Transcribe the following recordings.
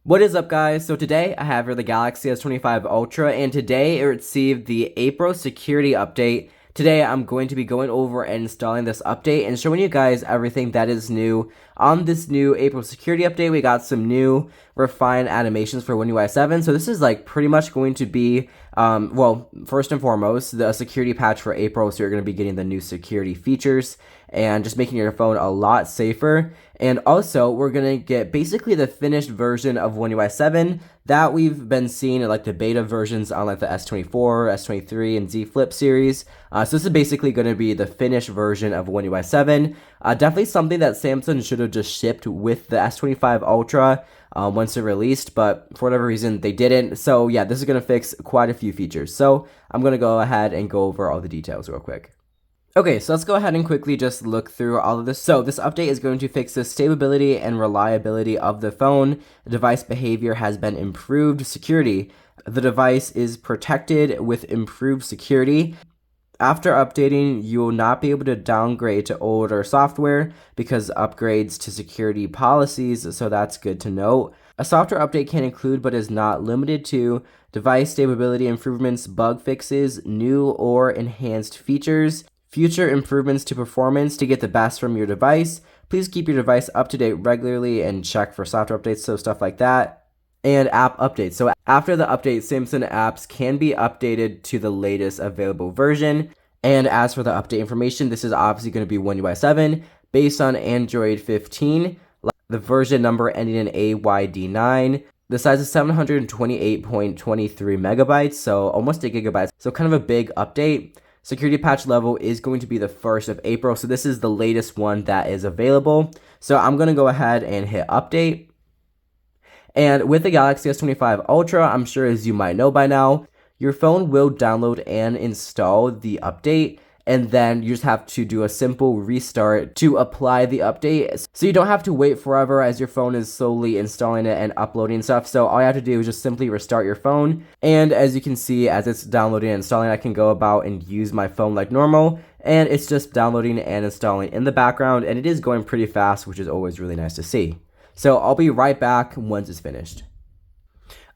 What is up, guys? So today I have here the Galaxy S25 Ultra, and today it received the April security update. Today I'm going to be going over and installing this update and showing you guys everything that is new on this new April security update. We got some new refined animations for One UI 7. So this is like pretty much going to be, well, first and foremost, the security patch for April. So you're going to be getting the new security features and just making your phone a lot safer. And also, we're going to get basically the finished version of One UI 7 that we've been seeing in like the beta versions on like the S24, S23, and Z Flip series. So this is basically going to be the finished version of One UI 7. Definitely something that Samsung should have just shipped with the S25 Ultra once it released, but for whatever reason they didn't. So yeah, this is going to fix quite a few features. So I'm going to go ahead and go over all the details real quick. Okay, so let's go ahead and quickly just look through all of this. So this update is going to fix the stability and reliability of the phone. Device behavior has been improved. Security. The device is protected with improved security. After updating, you will not be able to downgrade to older software because upgrades to security policies, so that's good to note. A software update can include, but is not limited to, device stability improvements, bug fixes, new or enhanced features, future improvements to performance to get the best from your device. Please keep your device up to date regularly and check for software updates, so stuff like that. And app updates. So after the update, Samsung apps can be updated to the latest available version. And as for the update information, this is obviously going to be One UI 7 based on Android 15. The version number ending in AYD9. The size is 728.23 megabytes, so almost 8 gigabytes. So kind of a big update. Security patch level is going to be the 1st of April, so this is the latest one that is available. So I'm going to go ahead and hit update. And with the Galaxy S25 Ultra, I'm sure as you might know by now, your phone will download and install the update, and then you just have to do a simple restart to apply the update. So you don't have to wait forever as your phone is slowly installing it and uploading stuff. So all you have to do is just simply restart your phone. And as you can see, as it's downloading and installing, I can go about and use my phone like normal. And it's just downloading and installing in the background, and it is going pretty fast, which is always really nice to see. So I'll be right back once it's finished.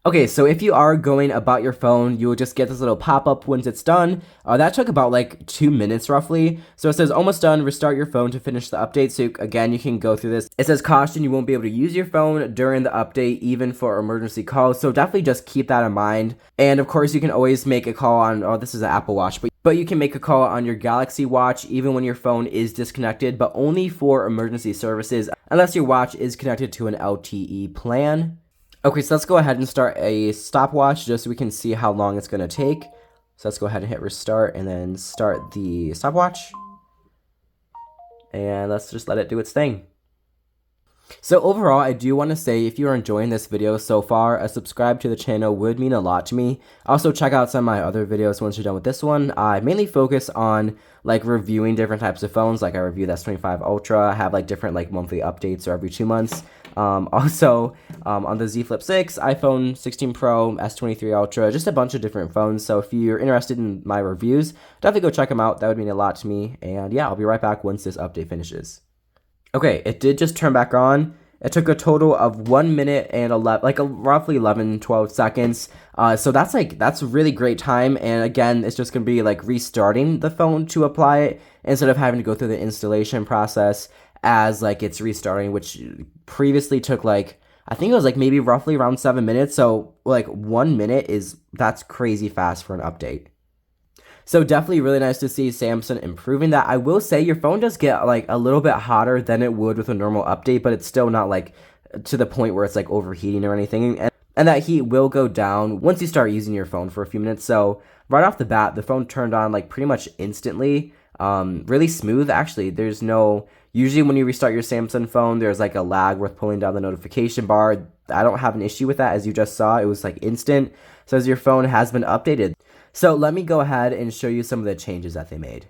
Okay, so if you are going about your phone, you will just get this little pop-up once it's done. That took about like 2 minutes roughly. So it says almost done, restart your phone to finish the update. So again, you can go through this. It says caution, you won't be able to use your phone during the update, even for emergency calls. So definitely just keep that in mind. And of course, you can always make a call on, oh, this is an Apple Watch, but you can make a call on your Galaxy Watch even when your phone is disconnected, but only for emergency services, unless your watch is connected to an LTE plan. Okay, so let's go ahead and start a stopwatch just so we can see how long it's going to take. So let's go ahead and hit restart and then start the stopwatch. And let's just let it do its thing. So overall, I do want to say if you are enjoying this video so far, a subscribe to the channel would mean a lot to me. Also, check out some of my other videos once you're done with this one. I mainly focus on like reviewing different types of phones. Like I review the S25 Ultra. I have like different like monthly updates or every 2 months. Also, on the Z Flip 6, iPhone 16 Pro, S23 Ultra, just a bunch of different phones. So if you're interested in my reviews, definitely go check them out. That would mean a lot to me. And yeah, I'll be right back once this update finishes. Okay, it did just turn back on. It took a total of 1 minute and 11, like roughly 11, 12 seconds. So that's a really great time. And again, it's just gonna be like restarting the phone to apply it instead of having to go through the installation process as like it's restarting, which previously took like, I think it was like maybe roughly around 7 minutes. So like 1 minute that's crazy fast for an update. So definitely really nice to see Samsung improving that. I will say your phone does get like a little bit hotter than it would with a normal update, but it's still not like to the point where it's like overheating or anything. And that heat will go down once you start using your phone for a few minutes. So right off the bat, the phone turned on like pretty much instantly. Really smooth actually. Usually when you restart your Samsung phone, there's like a lag with pulling down the notification bar. I don't have an issue with that, as you just saw. It was like instant. So as your phone has been updated. So let me go ahead and show you some of the changes that they made.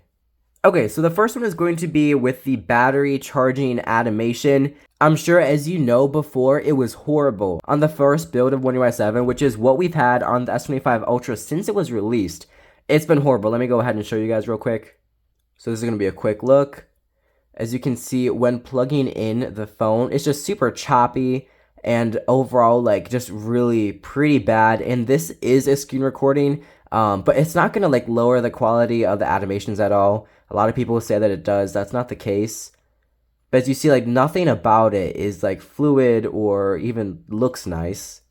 Okay, so the first one is going to be with the battery charging animation. I'm sure as you know before, it was horrible on the first build of One UI 7, which is what we've had on the S25 Ultra since it was released. It's been horrible. Let me go ahead and show you guys real quick. So this is going to be a quick look. As you can see, when plugging in the phone, it's just super choppy. and overall like just really pretty bad. And this is a screen recording, but it's not gonna like lower the quality of the animations at all. A lot of people say that it does. That's not the case. But as you see, like nothing about it is like fluid or even looks nice.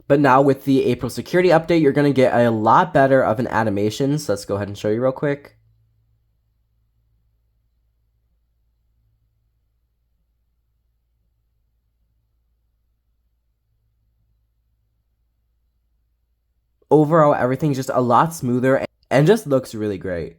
But now with the April security update, you're gonna get a lot better of an animation. So let's go ahead and show you real quick. Overall, everything's just a lot smoother and just looks really great.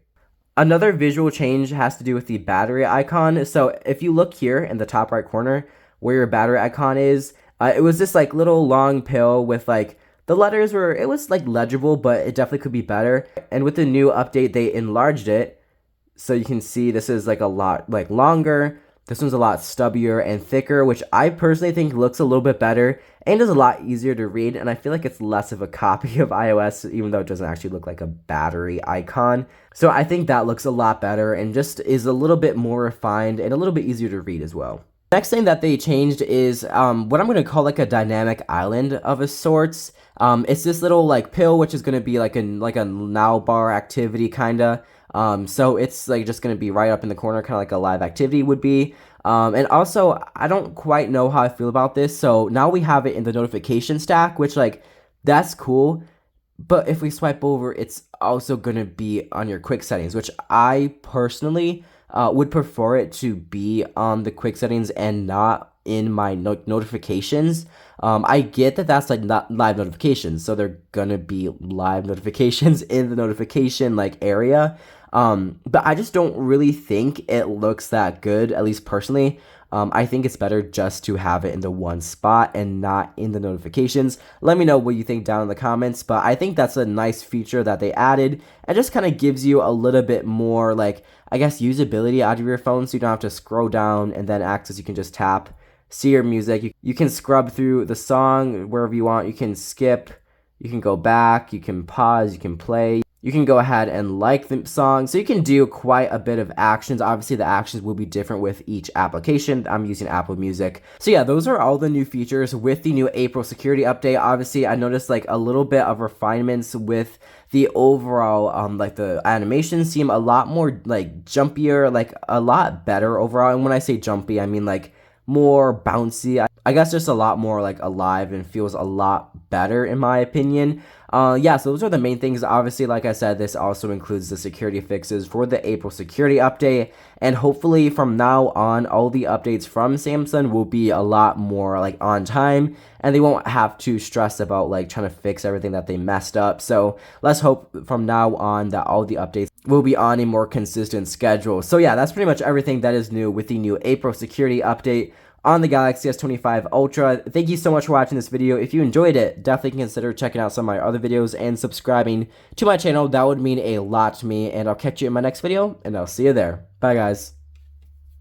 Another visual change has to do with the battery icon. So if you look here in the top right corner where your battery icon is, it was this like little long pill with like the letters were, it was like legible, but it definitely could be better. And with the new update, they enlarged it. So you can see this is like a lot like longer. This one's a lot stubbier and thicker, which I personally think looks a little bit better and is a lot easier to read. And I feel like it's less of a copy of iOS, even though it doesn't actually look like a battery icon. So I think that looks a lot better and just is a little bit more refined and a little bit easier to read as well. Next thing that they changed is what I'm going to call like a dynamic island of a sorts. It's this little like pill, which is going to be like a now bar activity kind of. So it's like just gonna be right up in the corner, kind of like a live activity would be. And also, I don't quite know how I feel about this. So now we have it in the notification stack, which like that's cool. But if we swipe over, it's also gonna be on your quick settings, which I personally would prefer it to be on the quick settings and not in my notifications. I get that that's like not live notifications, so they're gonna be live notifications in the notification like area. But I just don't really think it looks that good, at least personally. I think it's better just to have it in the one spot and not in the notifications. Let me know what you think down in the comments, but I think that's a nice feature that they added and just kind of gives you a little bit more, like, I guess, usability out of your phone, so you don't have to scroll down and then access. You can just tap, see your music. You can scrub through the song wherever you want. You can skip, you can go back, you can pause, you can play. You can go ahead and like the song. So you can do quite a bit of actions. Obviously, the actions will be different with each application. I'm using Apple Music. So yeah, those are all the new features with the new April security update. Obviously, I noticed like a little bit of refinements with the overall, like the animations seem a lot more like jumpier, like a lot better overall. And when I say jumpy, I mean like more bouncy. I guess just a lot more like alive and feels a lot better in my opinion. Yeah, so those are the main things. Obviously, like I said, this also includes the security fixes for the April security update. And hopefully from now on, all the updates from Samsung will be a lot more like on time. And they won't have to stress about like trying to fix everything that they messed up. So let's hope from now on that all the updates will be on a more consistent schedule. So yeah, that's pretty much everything that is new with the new April security update on the Galaxy S25 Ultra. Thank you so much for watching this video. If you enjoyed it, definitely consider checking out some of my other videos and subscribing to my channel. That would mean a lot to me, and I'll catch you in my next video, and I'll see you there. Bye, guys.